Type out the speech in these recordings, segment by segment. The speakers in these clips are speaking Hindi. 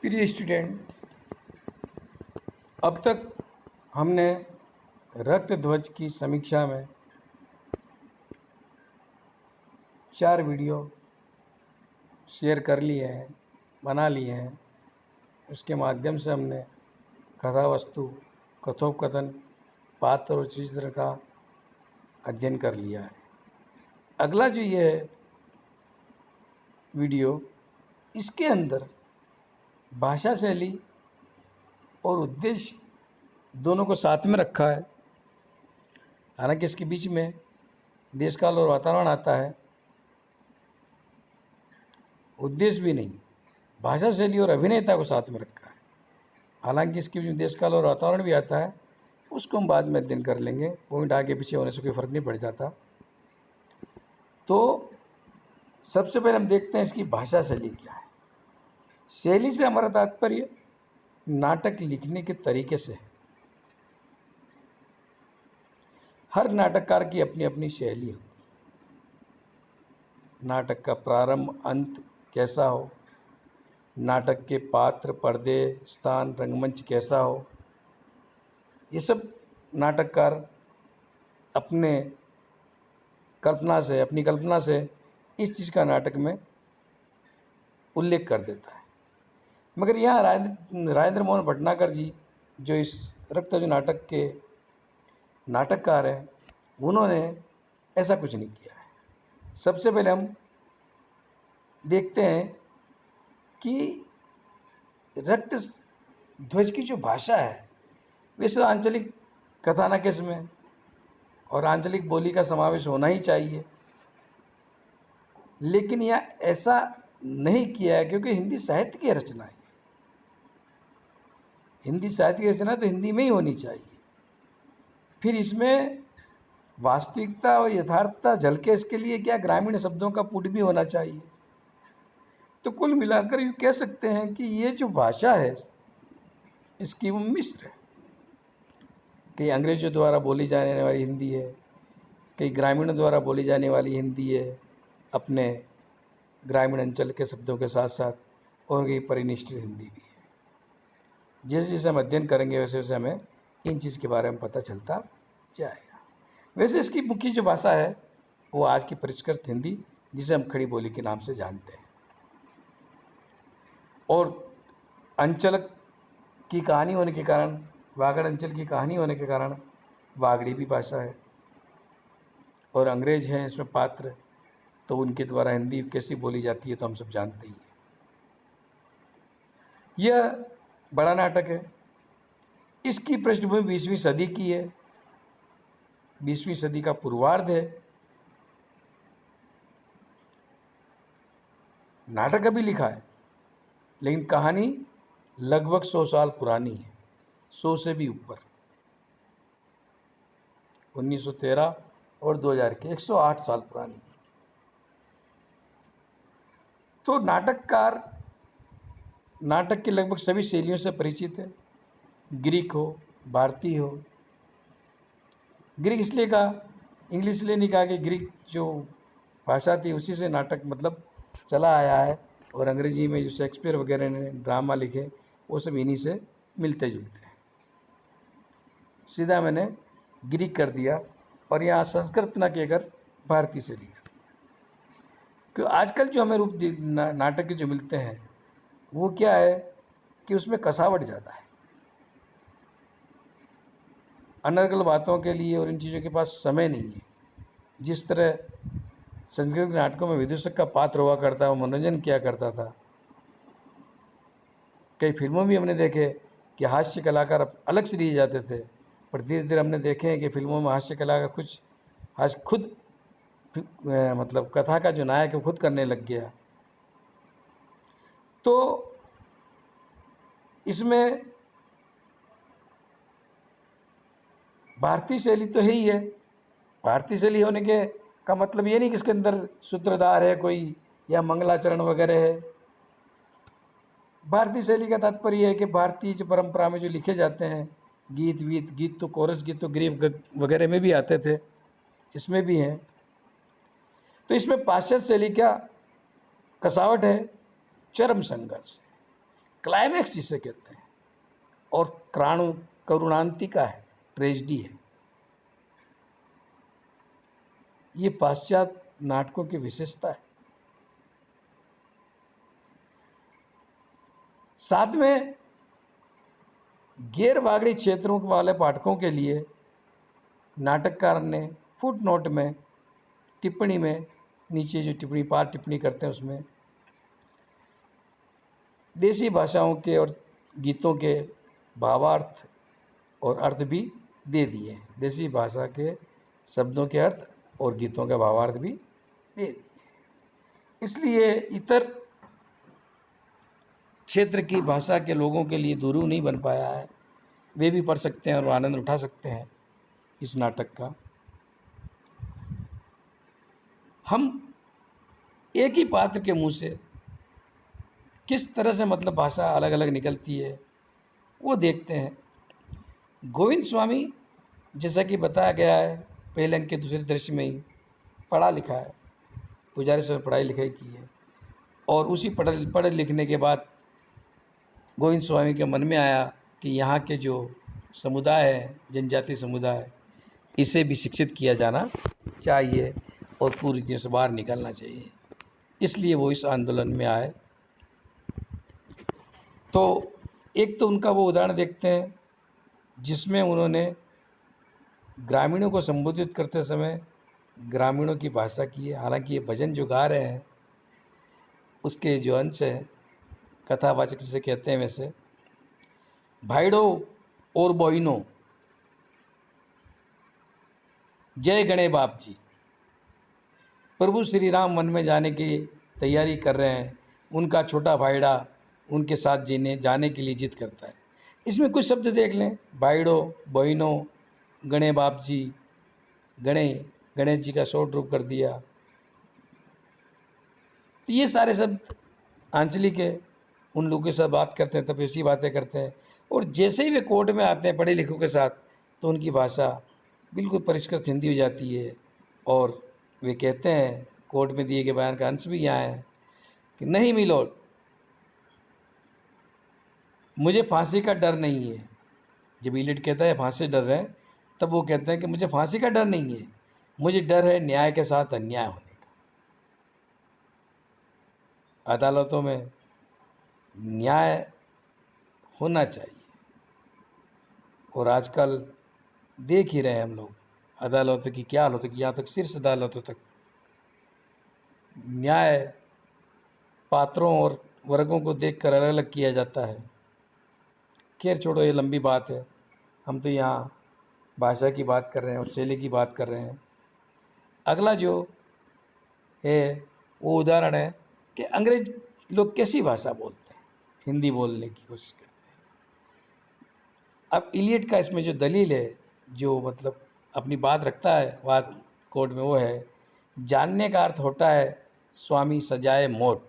प्रिय स्टूडेंट, अब तक हमने रक्त ध्वज की समीक्षा में 4 वीडियो शेयर कर लिए हैं, बना लिए हैं। उसके माध्यम से हमने कथा वस्तु, कथोपकथन, पात्र और चरित्र का अध्ययन कर लिया है। अगला जो ये है वीडियो, इसके अंदर भाषा शैली और उद्देश्य दोनों को साथ में रखा है। हालांकि इसके बीच में देश काल और वातावरण आता है, उद्देश्य भी नहीं, भाषा शैली और अभिनेता को साथ में रखा है। हालांकि इसके बीच में देश काल और वातावरण भी आता है, उसको हम बाद में अध्ययन कर लेंगे। पॉइंट आगे पीछे होने से कोई फर्क नहीं पड़ जाता। तो सबसे पहले हम देखते हैं इसकी भाषा शैली क्या है। शैली से हमारा तात्पर्य नाटक लिखने के तरीके से है। हर नाटककार की अपनी अपनी शैली होती है। नाटक का प्रारंभ अंत कैसा हो, नाटक के पात्र, पर्दे, स्थान, रंगमंच कैसा हो, ये सब नाटककार अपनी कल्पना से इस चीज़ का नाटक में उल्लेख कर देता है। मगर यहाँ राजेंद्र मोहन भटनागर जी, जो इस रक्त ध्वज नाटक के नाटककार हैं, उन्होंने ऐसा कुछ नहीं किया है। सबसे पहले हम देखते हैं कि रक्त ध्वज की जो भाषा है, वैसे आंचलिक कथानक इसमें और आंचलिक बोली का समावेश होना ही चाहिए, लेकिन यह ऐसा नहीं किया है क्योंकि हिंदी साहित्य की रचना है। हिंदी साहित्य की रचना तो हिंदी में ही होनी चाहिए। फिर इसमें वास्तविकता और यथार्थता झलके, इसके लिए क्या ग्रामीण शब्दों का पुट भी होना चाहिए। तो कुल मिलाकर ये कह सकते हैं कि ये जो भाषा है इसकी वो मिश्र है। कई अंग्रेजों द्वारा बोली जाने वाली हिंदी है, कई ग्रामीणों द्वारा बोली जाने वाली हिंदी है अपने ग्रामीण अंचल के शब्दों के साथ साथ, और कई परिनिष्ठित हिंदी भी है। जैसे जैसे हम अध्ययन करेंगे वैसे वैसे हमें इन चीज़ के बारे में पता चलता जाएगा। वैसे इसकी मुख्य जो भाषा है वो आज की परिष्कृत हिंदी, जिसे हम खड़ी बोली के नाम से जानते हैं। और अंचल की कहानी होने के कारण, वागड़ अंचल की कहानी होने के कारण वागड़ी भी भाषा है। और अंग्रेज हैं इसमें पात्र, तो उनके द्वारा हिंदी कैसी बोली जाती है तो हम सब जानते ही हैं। यह बड़ा नाटक है। इसकी पृष्ठभूमि 20वीं सदी की है, 20वीं सदी का पूर्वार्ध है। नाटक अभी लिखा है, लेकिन कहानी लगभग 100 साल पुरानी है, 100 से भी ऊपर। 1913 और 2000 के 108 साल पुरानी है। तो नाटककार नाटक के लगभग सभी शैलियों से परिचित है। ग्रीक हो, भारतीय हो। ग्रीक इसलिए कहा, इंग्लिश इसलिए नहीं कहा कि ग्रीक जो भाषा थी उसी से नाटक मतलब चला आया है, और अंग्रेजी में जो शेक्सपियर वगैरह ने ड्रामा लिखे वो सब इन्हीं से मिलते जुलते हैं। सीधा मैंने ग्रीक कर दिया, और यहाँ संस्कृत न कहकर भारतीय से लिखा। क्योंकि आजकल जो हमें रूप नाटक के जो मिलते हैं वो क्या है कि उसमें कसावट ज़्यादा है। अनर्गल बातों के लिए और इन चीज़ों के पास समय नहीं है। जिस तरह संस्कृत नाटकों में विदूषक का पात्र हुआ करता है, वो मनोरंजन किया करता था। कई फिल्मों भी हमने देखे कि हास्य कलाकार अलग से लिए जाते थे, पर धीरे धीरे हमने देखे हैं कि फिल्मों में हास्य कलाकार कुछ हास्य खुद मतलब कथा का जो नायक है खुद करने लग गया। तो इसमें भारतीय शैली तो है ही है। भारतीय शैली होने के का मतलब ये नहीं कि इसके अंदर सूत्रधार है कोई या मंगलाचरण वगैरह है। भारतीय शैली का तात्पर्य है कि भारतीय जो परंपरा में जो लिखे जाते हैं गीत तो कोरस गीत तो ग्रीक वगैरह में भी आते थे, इसमें भी हैं। तो इसमें पाश्चात्य शैली का कसावट है, चरम संघर्ष। क्लाइमैक्स जिसे कहते हैं, और करुणांतिका है, ट्रेजिडी है। ये पाश्चात्य नाटकों की विशेषता है। साथ में गैर वागड़ी क्षेत्रों वाले पाठकों के लिए नाटककार ने फुटनोट में, टिप्पणी में, नीचे जो टिप्पणी पाठ टिप्पणी करते हैं उसमें देसी भाषाओं के और गीतों के भावार्थ और अर्थ भी दे दिए हैं। देसी भाषा के शब्दों के अर्थ और गीतों का भावार्थ भी दे दिए। इसलिए इतर क्षेत्र की भाषा के लोगों के लिए दुरू नहीं बन पाया है, वे भी पढ़ सकते हैं और आनंद उठा सकते हैं इस नाटक का। हम एक ही पात्र के मुंह से किस तरह से मतलब भाषा अलग अलग निकलती है वो देखते हैं। गोविंद स्वामी, जैसा कि बताया गया है पहले अंक के दूसरे दृश्य में ही, पढ़ा लिखा है, पुजारी से पढ़ाई लिखाई की है, और उसी पढ़े लिखने के बाद गोविंद स्वामी के मन में आया कि यहाँ के जो समुदाय है, जनजाति समुदाय, इसे भी शिक्षित किया जाना चाहिए और पूरी तरह से बाहर निकलना चाहिए। इसलिए वो इस आंदोलन में आए। तो एक तो उनका वो उदाहरण देखते हैं जिसमें उन्होंने ग्रामीणों को संबोधित करते समय ग्रामीणों की भाषा की है। हालांकि ये भजन जो गा रहे हैं उसके जो अंश है, कथावाचक जिसे कहते हैं, वैसे भाईडो और बोइनो, जय गणे बाप जी। प्रभु श्री राम वन में जाने की तैयारी कर रहे हैं। उनका छोटा भाईड़ा उनके साथ जाने के लिए जिद करता है। इसमें कुछ शब्द देख लें, भाईडो, बोइनो, गणे बाप जी। गणेश जी का शॉर्ट रूप कर दिया। तो ये सारे शब्द आंचलिक है, उन लोगों के साथ बात करते हैं तब ऐसी बातें करते हैं, और जैसे ही वे कोर्ट में आते हैं पढ़े लिखों के साथ तो उनकी भाषा बिल्कुल परिष्कृत हिंदी हो जाती है। और वे कहते हैं, कोर्ट में दिए गए बयान का अंश भी यहाँ है कि नहीं मिलोड, मुझे फांसी का डर नहीं है। जब इलियट कहता है फांसी से डर रहे हैं, तब वो कहते हैं कि मुझे फांसी का डर नहीं है, मुझे डर है न्याय के साथ अन्याय होने का। अदालतों में न्याय होना चाहिए, और आजकल देख ही रहे हैं हम लोग अदालतों की क्या हालत है कि यहाँ तक शीर्ष अदालतों तक न्याय पात्रों और वर्गों को देखकर अलग अलग किया जाता है। खैर छोड़ो, ये लंबी बात है। हम तो यहाँ भाषा की बात कर रहे हैं और शैली की बात कर रहे हैं। अगला जो है वो उदाहरण है कि अंग्रेज लोग कैसी भाषा बोलते हैं, हिंदी बोलने की कोशिश करते हैं। अब इलियट का इसमें जो दलील है, जो मतलब अपनी बात रखता है बात कोर्ट में, वो है जानने का अर्थ होता है स्वामी सजाए मोट,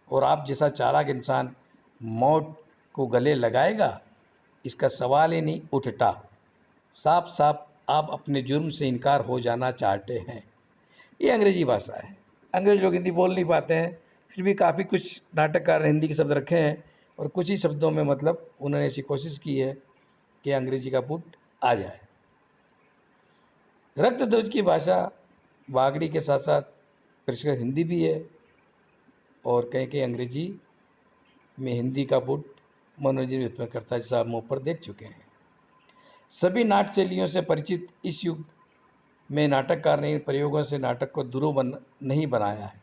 और आप जैसा चालाक इंसान मोट को गले लगाएगा, इसका सवाल ही नहीं उठता। साफ साफ आप अपने जुर्म से इनकार हो जाना चाहते हैं। ये अंग्रेजी भाषा है। अंग्रेज लोग हिंदी बोल नहीं पाते हैं, फिर भी काफ़ी कुछ नाटककार हिंदी के शब्द रखे हैं, और कुछ ही शब्दों में मतलब उन्होंने ऐसी कोशिश की है कि अंग्रेजी का पुट आ जाए। रक्तध्वज की भाषा वागड़ी के साथ साथ परिष्कृत हिंदी भी है, और कहीं कहीं अंग्रेजी में हिंदी का पुट मनोरंजन उत्पन्न करता है, जैसा आप मुँह पर देख चुके हैं। सभी नाट्य शैलियों से परिचित इस युग में नाटककार ने इन प्रयोगों से नाटक को दुरूह नहीं बनाया है,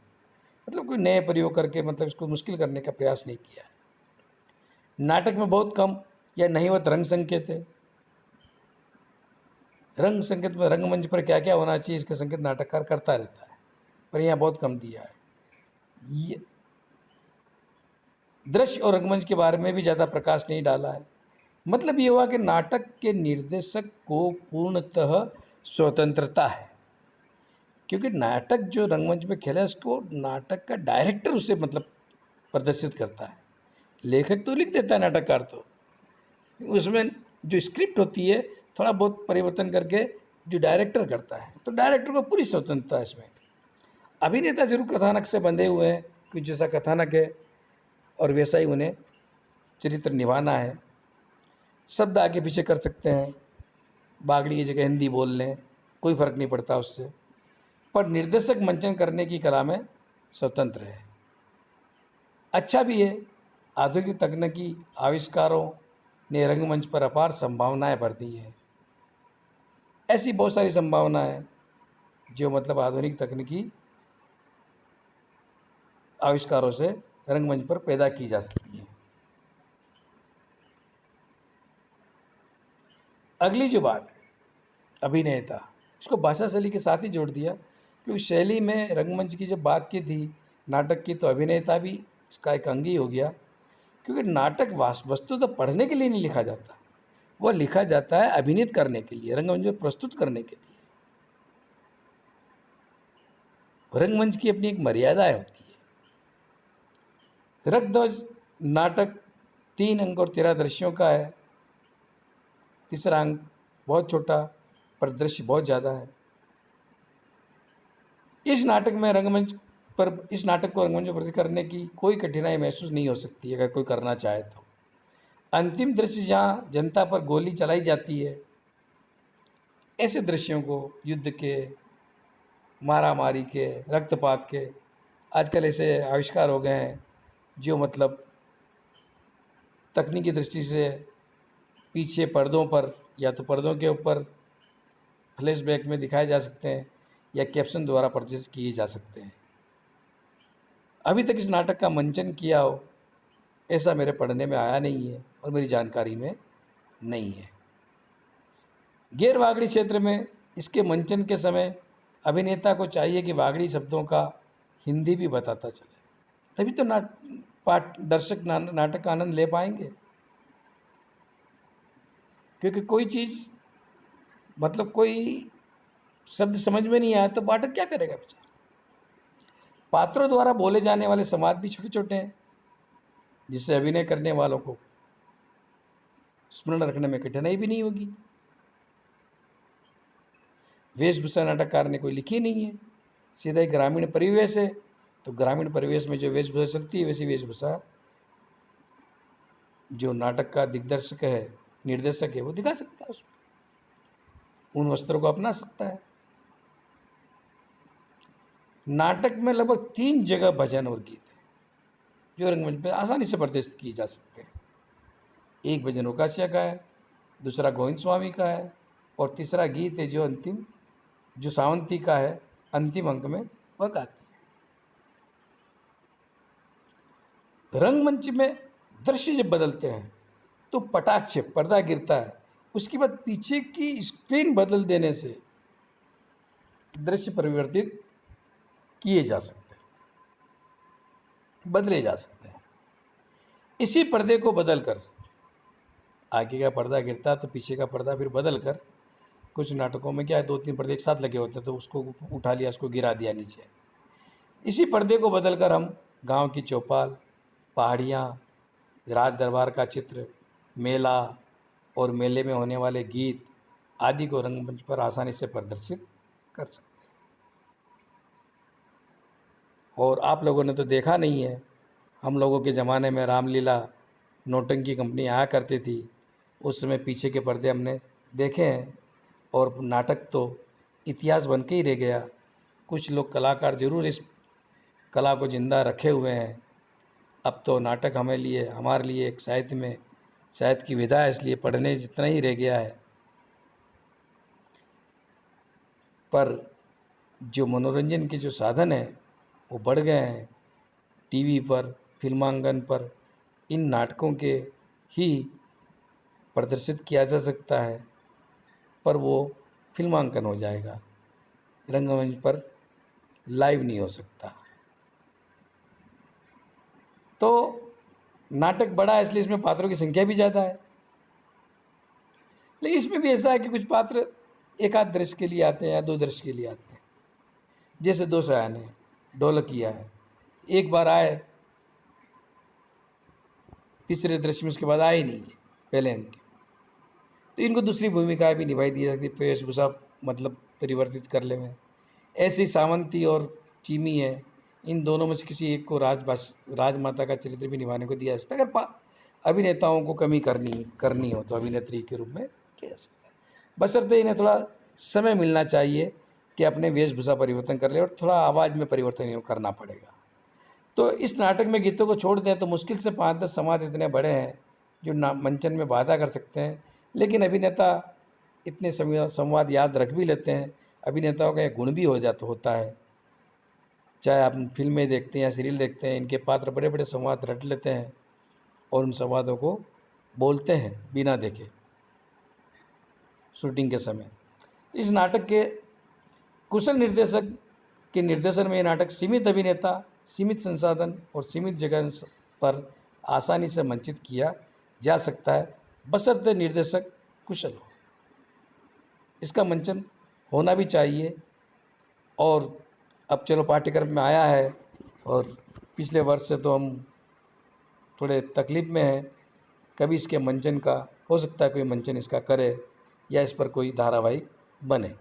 मतलब कोई नए प्रयोग करके मतलब इसको मुश्किल करने का प्रयास नहीं किया है। नाटक में बहुत कम या नहीवत रंग संकेत है। रंग संकेत में रंगमंच पर क्या क्या होना चाहिए इसका संकेत नाटककार करता रहता है, पर यहाँ बहुत कम दिया है। ये दृश्य और रंगमंच के बारे में भी ज़्यादा प्रकाश नहीं डाला है। मतलब ये हुआ कि नाटक के निर्देशक को पूर्णतः स्वतंत्रता है, क्योंकि नाटक जो रंगमंच में खेला है उसको नाटक का डायरेक्टर उसे मतलब प्रदर्शित करता है। लेखक तो लिख देता है, नाटककार तो उसमें जो स्क्रिप्ट होती है थोड़ा बहुत परिवर्तन करके जो डायरेक्टर करता है, तो डायरेक्टर को पूरी स्वतंत्रता है इसमें। अभिनेता जरूर कथानक से बंधे हुए हैं, कुछ जैसा कथानक है और वैसा ही उन्हें चरित्र निभाना है, शब्द आगे पीछे कर सकते हैं, बागड़ी की जगह हिंदी बोल लें, कोई फ़र्क नहीं पड़ता उससे, पर निर्देशक मंचन करने की कला में स्वतंत्र है। अच्छा भी है, आधुनिक तकनीकी आविष्कारों ने रंगमंच पर अपार संभावनाएं भर दी हैं। ऐसी बहुत सारी संभावनाएं जो मतलब आधुनिक तकनीकी आविष्कारों से रंगमंच पर पैदा की जा सकती हैं। अगली जो बात है, अभिनेता, इसको भाषा शैली के साथ ही जोड़ दिया, क्योंकि शैली में रंगमंच की जब बात की थी नाटक की, तो अभिनेता भी इसका एक अंग ही हो गया। क्योंकि नाटक वस्तु तो पढ़ने के लिए नहीं लिखा जाता, वह लिखा जाता है अभिनीत करने के लिए, रंगमंच में प्रस्तुत करने के लिए। रंगमंच की अपनी एक मर्यादाएं होती है। रक्तध्वज नाटक 3 अंक और 13 दृश्यों का है। तीसरा अंक बहुत छोटा पर दृश्य बहुत ज़्यादा है। इस नाटक को रंगमंच पर प्रस्तुत करने की कोई कठिनाई महसूस नहीं हो सकती अगर कोई करना चाहे तो। अंतिम दृश्य जहाँ जनता पर गोली चलाई जाती है, ऐसे दृश्यों को, युद्ध के, मारामारी के, रक्तपात के, आजकल ऐसे आविष्कार हो गए हैं जो मतलब तकनीकी दृष्टि से पीछे पर्दों पर या तो पर्दों के ऊपर फ्लैशबैक में दिखाए जा सकते हैं या कैप्शन द्वारा प्रदर्शित किए जा सकते हैं। अभी तक इस नाटक का मंचन किया हो ऐसा मेरे पढ़ने में आया नहीं है और मेरी जानकारी में नहीं है। गैर वागड़ी क्षेत्र में इसके मंचन के समय अभिनेता को चाहिए कि वागड़ी शब्दों का हिंदी भी बताता चले, तभी तो दर्शक नाटक का आनंद ले पाएंगे। क्योंकि कोई चीज़ मतलब कोई शब्द समझ में नहीं आया तो पाठक क्या करेगा बेचारा। पात्रों द्वारा बोले जाने वाले संवाद भी छोटे छोटे हैं, जिससे अभिनय करने वालों को स्मरण रखने में कठिनाई भी नहीं होगी। वेशभूषा नाटककार ने कोई लिखी नहीं है, सीधा एक ग्रामीण परिवेश है, तो ग्रामीण परिवेश में जो वेशभूषा चलती है वैसी वेशभूषा जो नाटक का दिग्दर्शक है, निर्देशक है, वो दिखा सकता है, उसमें उन वस्त्रों को अपना सकता है। नाटक में लगभग 3 जगह भजन और गीत है जो रंगमंच पर आसानी से प्रदर्शित किए जा सकते हैं। एक भजन उकासिया का है, दूसरा गोविंद स्वामी का है और तीसरा गीत है जो सावंती का है, अंतिम अंक में वह गाती है। रंगमंच में दृश्य जब बदलते हैं तो पटाक्ष पर्दा गिरता है, उसके बाद पीछे की स्क्रीन बदल देने से दृश्य परिवर्तित किए जा सकते हैं, बदले जा सकते हैं। इसी पर्दे को बदलकर, आगे का पर्दा गिरता तो पीछे का पर्दा फिर बदलकर, कुछ नाटकों में क्या है 2-3 पर्दे एक साथ लगे होते हैं तो उसको उठा लिया, उसको गिरा दिया नीचे। इसी पर्दे को बदलकर हम गांव की चौपाल, पहाड़ियाँ, राज दरबार का चित्र, मेला और मेले में होने वाले गीत आदि को रंगमंच पर आसानी से प्रदर्शित कर सकते हैं। और आप लोगों ने तो देखा नहीं है, हम लोगों के ज़माने में रामलीला नौटंकी कंपनी आया करती थी, उस समय पीछे के पर्दे हमने देखे हैं और नाटक तो इतिहास बन के ही रह गया। कुछ लोग कलाकार ज़रूर इस कला को ज़िंदा रखे हुए हैं। अब तो नाटक हमारे लिए एक साहित्य की विधा है, इसलिए पढ़ने जितना ही रह गया है। पर जो मनोरंजन के जो साधन हैं वो बढ़ गए हैं। टीवी पर, फिल्मांकन पर इन नाटकों के ही प्रदर्शित किया जा सकता है, पर वो फिल्मांकन हो जाएगा, रंगमंच पर लाइव नहीं हो सकता। तो नाटक बड़ा है इसलिए इसमें पात्रों की संख्या भी ज़्यादा है, लेकिन इसमें भी ऐसा है कि कुछ पात्र एक आध दृश्य के लिए आते हैं या 2 दृश्य के लिए आते हैं। जैसे 2 सयाने हैं, ढोलकिया है, एक बार आए, तीसरे दृश्य में उसके बाद आए नहीं है पहले अंक के, तो इनको दूसरी भूमिकाएं भी निभाई दी जाती है, वेशभूषा मतलब परिवर्तित कर ले में। ऐसे ही सावंती और चीमी है, इन दोनों में से किसी एक को राजमाता का चरित्र भी निभाने को दिया जाता है। अगर अभिनेताओं को कमी करनी हो तो अभिनेत्री के रूप में किया जा सकता है, बशर्ते इन्हें थोड़ा समय मिलना चाहिए कि अपने वेशभूषा परिवर्तन कर ले और थोड़ा आवाज़ में परिवर्तन इन्हें करना पड़ेगा। तो इस नाटक में गीतों को छोड़ दें तो मुश्किल से 5-10 संवाद इतने बड़े हैं जो मंचन में बाधा कर सकते हैं, लेकिन अभिनेता इतने संवाद याद रख भी लेते हैं। अभिनेताओं का एक गुण भी होता है, चाहे आप फिल्में देखते हैं या सीरियल देखते हैं, इनके पात्र बड़े बड़े संवाद रट लेते हैं और उन संवादों को बोलते हैं बिना देखे शूटिंग के समय। इस नाटक के कुशल निर्देशक के निर्देशन में ये नाटक सीमित अभिनेता, सीमित संसाधन और सीमित जगह पर आसानी से मंचित किया जा सकता है, बशर्ते निर्देशक कुशल हो। इसका मंचन होना भी चाहिए। और अब चलो पाठ्यक्रम में आया है और पिछले वर्ष से तो हम थोड़े तकलीफ़ में हैं, कभी इसके मंचन का हो सकता है कोई मंचन इसका करे या इस पर कोई धारावाहिक बने।